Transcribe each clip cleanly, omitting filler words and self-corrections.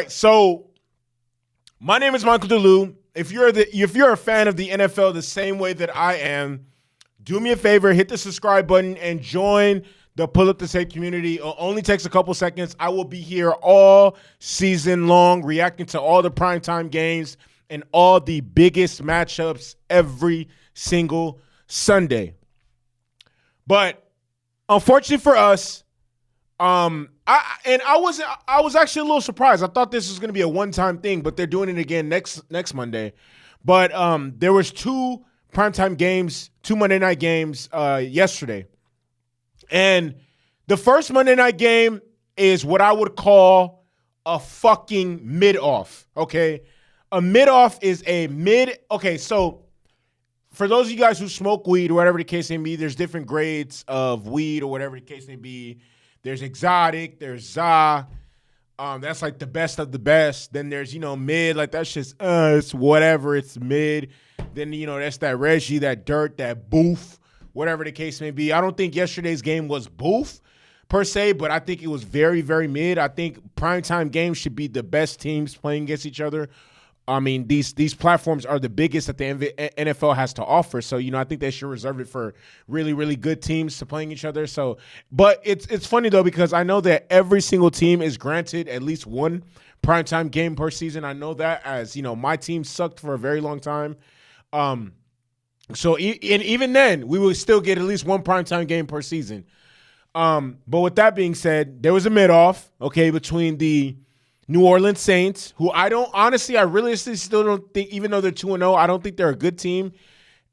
right, so my name is Michael DeLu. If you're a fan of the NFL the same way that I am, do me a favor, hit the subscribe button and join the Pull Up the Tape community. It only takes a couple seconds. I will be here all season long, reacting to all the primetime games and all the biggest matchups every single Sunday. But unfortunately for us, I was actually a little surprised. I thought this was going to be a one-time thing, but they're doing it again next Monday. But there was two primetime games, two Monday night games yesterday. And the first Monday night game is what I would call a fucking mid-off, okay? A mid-off is a okay, so for those of you guys who smoke weed or whatever the case may be, there's different grades of weed or whatever the case may be. There's exotic, there's za. That's like the best of the best. Then there's, mid, like that's just, it's whatever, it's mid. Then, that's that Reggie, that dirt, that boof, whatever the case may be. I don't think yesterday's game was boof per se, but I think it was very, very mid. I think primetime games should be the best teams playing against each other. I mean, these platforms are the biggest that the NFL has to offer. So, I think they should reserve it for really, really good teams to playing each other. So, but it's funny, though, because I know that every single team is granted at least one primetime game per season. I know that as, my team sucked for a very long time. So even then, we would still get at least one primetime game per season. But with that being said, there was a mid-off, okay, between the New Orleans Saints, who I realistically still don't think, even though they're 2-0, I don't think they're a good team,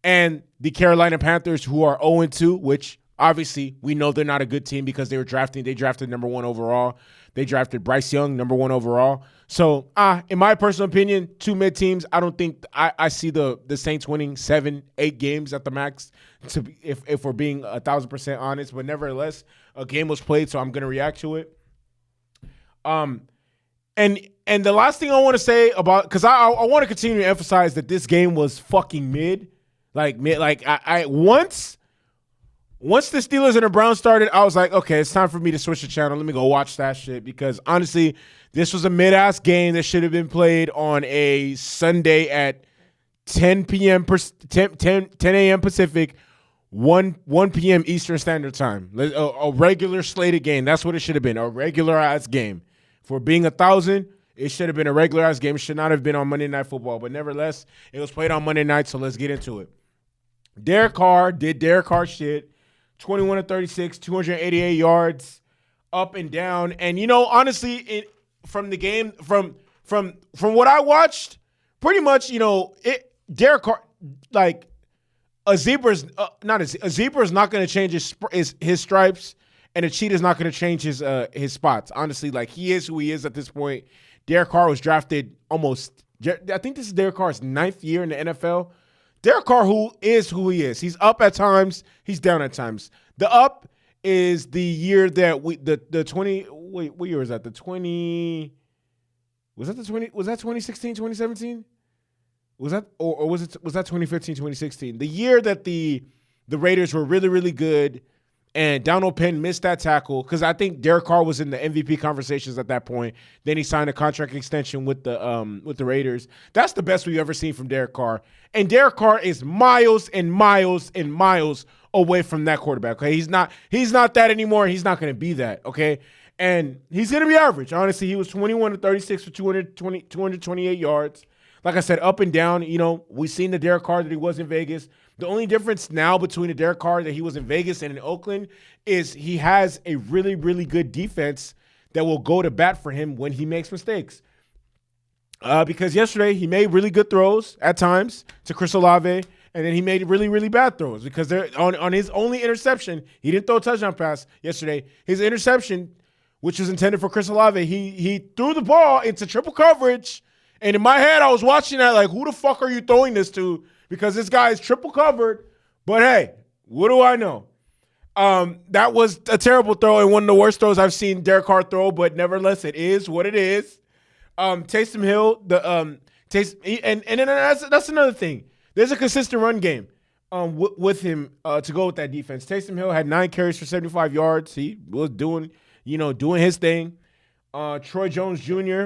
and the Carolina Panthers, who are 0-2, which obviously we know they're not a good team because they drafted number 1 overall. They drafted Bryce Young, number 1 overall. So, in my personal opinion, two mid teams. I don't think I see the Saints winning 7-8 games at the max. If we're being 1,000% honest, but nevertheless, a game was played, so I'm going to react to it. And the last thing I want to say about, because I want to continue to emphasize that this game was fucking mid. Once the Steelers and the Browns started, I was like, okay, it's time for me to switch the channel. Let me go watch that shit, because honestly, this was a mid-ass game that should have been played on a Sunday at 10 a.m. Pacific, 1 p.m. Eastern Standard Time. A regular slated game. That's what it should have been, a regular-ass game. For being 1,000, it should have been a regular-ass game. It should not have been on Monday Night Football. But nevertheless, it was played on Monday night, so let's get into it. Derek Carr did Derek Carr shit. 21 of 36, 288 yards, up and down. And, honestly, from the game, from what I watched, pretty much, Derek Carr, like, a zebra's not going to change his stripes. And a cheetah's not going to change his spots. Honestly, like, he is who he is at this point. Derek Carr was drafted I think this is Derek Carr's 9th year in the NFL. Derek Carr who is who he is. He's up at times. He's down at times. The up is the year that the 20, wait, what year was that? The 20, was that 2016, 2017? Was that, or was that 2015, 2016? The year that the Raiders were really, really good. And Donald Penn missed that tackle because I think Derek Carr was in the MVP conversations at that point. Then he signed a contract extension with the Raiders. That's the best we've ever seen from Derek Carr. And Derek Carr is miles and miles and miles away from that quarterback. Okay, he's not that anymore. He's not going to be that. Okay, and he's going to be average. Honestly, he was 21 to 36 for 228 yards. Like I said, up and down. We've seen the Derek Carr that he was in Vegas. The only difference now between the Derek Carr that he was in Vegas and in Oakland is he has a really, really good defense that will go to bat for him when he makes mistakes. Because yesterday he made really good throws at times to Chris Olave, and then he made really, really bad throws because they're on his only interception. He didn't throw a touchdown pass yesterday. His interception, which was intended for Chris Olave, he threw the ball into triple coverage. And in my head, I was watching that like, who the fuck are you throwing this to? Because this guy is triple covered. But hey, what do I know? That was a terrible throw and one of the worst throws I've seen Derek Carr throw. But nevertheless, it is what it is. Taysom Hill, and then that's another thing. There's a consistent run game with him to go with that defense. Taysom Hill had 9 carries for 75 yards. He was doing his thing. Troy Jones Jr.,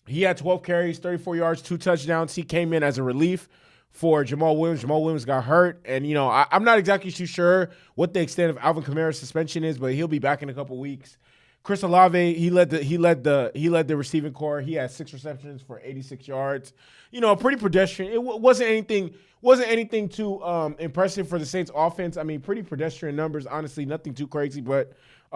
He had 12 carries, 34 yards, 2 touchdowns. He came in as a relief for Jamal Williams. Jamal Williams got hurt, and I'm not exactly too sure what the extent of Alvin Kamara's suspension is, but he'll be back in a couple weeks. Chris Olave, he led the receiving corps. He had 6 receptions for 86 yards. Pretty pedestrian. It wasn't anything too impressive for the Saints offense. I mean, pretty pedestrian numbers. Honestly, nothing too crazy. But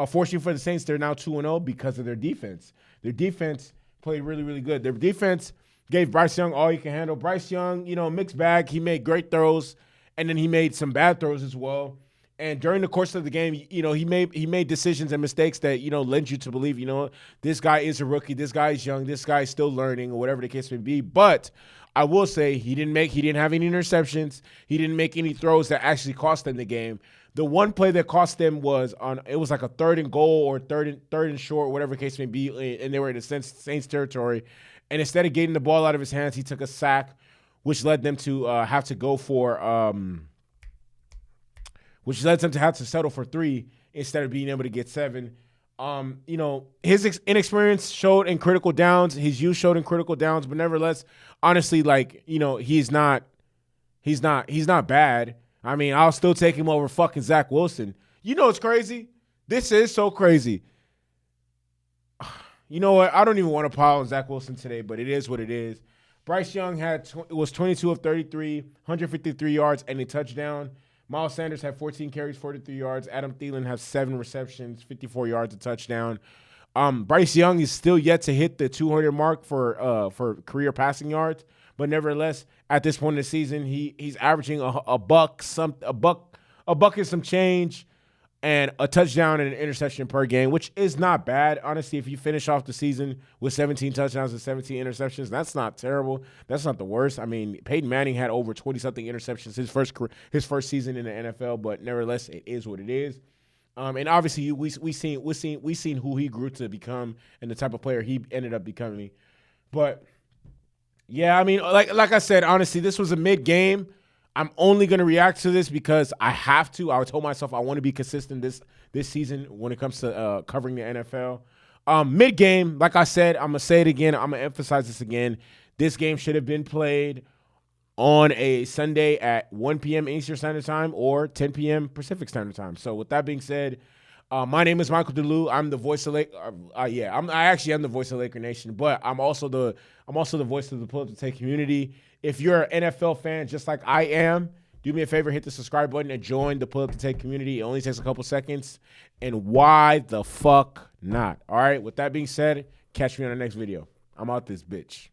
fortunately for the Saints, they're now 2-0 because of their defense. Their defense played really, really good. Their defense gave Bryce Young all he can handle. Bryce Young, mixed bag. He made great throws, and then he made some bad throws as well. And during the course of the game, he made decisions and mistakes that, led you to believe, this guy is a rookie, this guy is young, this guy is still learning, or whatever the case may be. But I will say he didn't have any interceptions. He didn't make any throws that actually cost them the game. The one play that cost them was like a 3rd and goal or third and short, whatever the case may be, and they were in the Saints territory. And instead of getting the ball out of his hands, he took a sack, which led them to have to go for which led them to have to settle for 3 instead of being able to get 7. His inexperience showed in critical downs. His youth showed in critical downs, but nevertheless, honestly, he's not bad. I mean, I'll still take him over fucking Zach Wilson. It's crazy. This is so crazy. You know what? I don't even want to pile on Zach Wilson today, but it is what it is. Bryce Young was 22 of 33, 153 yards, and a touchdown. Miles Sanders had 14 carries, 43 yards. Adam Thielen has 7 receptions, 54 yards, a touchdown. Bryce Young is still yet to hit the 200 mark for career passing yards, but nevertheless, at this point in the season, he's averaging a buck and some change, and a touchdown and an interception per game, which is not bad. Honestly, if you finish off the season with 17 touchdowns and 17 interceptions, that's not terrible. That's not the worst. I mean, Peyton Manning had over 20-something interceptions his first season in the NFL, but nevertheless, it is what it is. And obviously, we seen who he grew to become and the type of player he ended up becoming. But yeah, I mean, like I said, honestly, this was a mid-game. I'm only going to react to this because I have to. I told myself I want to be consistent this season when it comes to covering the NFL. Mid-game, like I said, I'm going to say it again. I'm going to emphasize this again. This game should have been played on a Sunday at 1 p.m. Eastern Standard Time or 10 p.m. Pacific Standard Time. So with that being said, my name is Michael DeLu. I'm the voice of I actually am the voice of Laker Nation, but I'm also the voice of the Pull Up to Take community. If you're an NFL fan just like I am, do me a favor, hit the subscribe button and join the Pull Up to Take community. It only takes a couple seconds. And why the fuck not? All right, with that being said, catch me on the next video. I'm out this bitch.